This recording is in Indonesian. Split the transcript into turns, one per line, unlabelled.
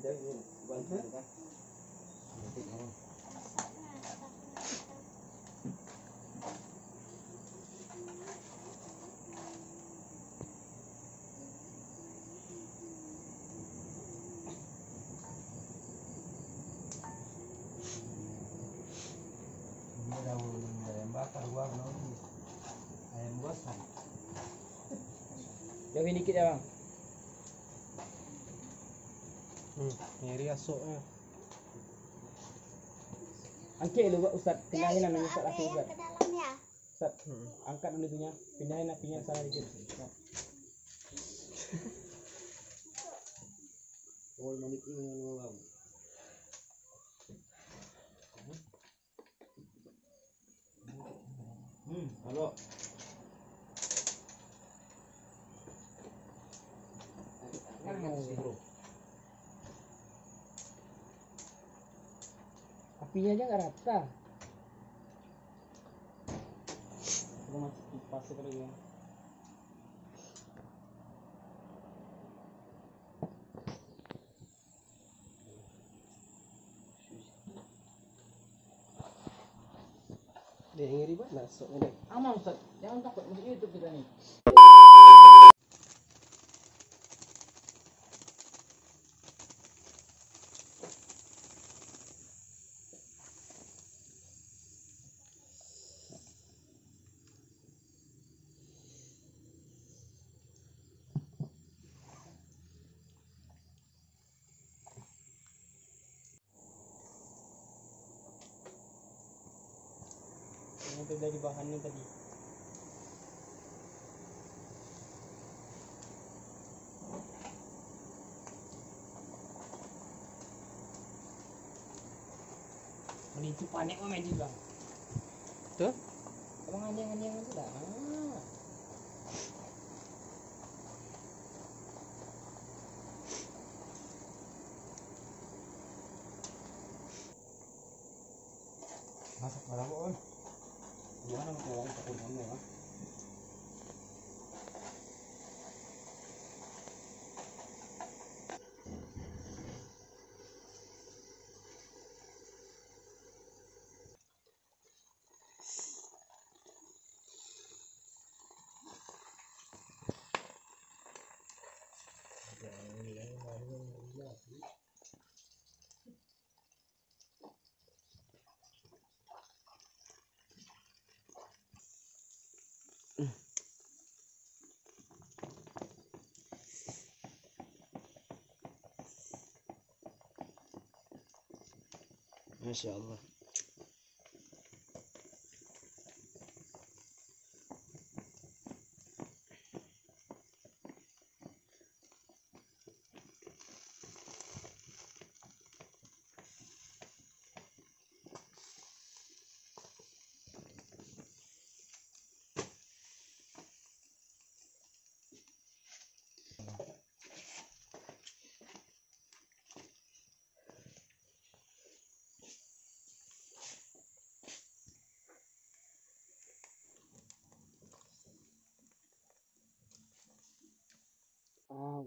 Ayam gosong.
Jauhin dikit ya bang.
Ngiri asoknya.
Angkat dulu Ustaz, pindahin anak Ustaz langsung Ustaz.
Ke dalam ya.
Ustaz, angkat dulu itunya, pindahin apinya sana dikit. Oh, manik ini yang ngawam. Halo. Apinya aja nggak rata. Aku masih kipas sebenarnya.
Dia ngiri banget masuk ini.
Aman Ustaz, jangan takut masuk YouTube kita nih. Itu dari bahannya tadi. Menipu panik mah main juga.
Tuh.
Emang anjing-anjing itu dah. Masak barang on. Gimana mau lagi tak punya ya?
Masya Allah.
Wow.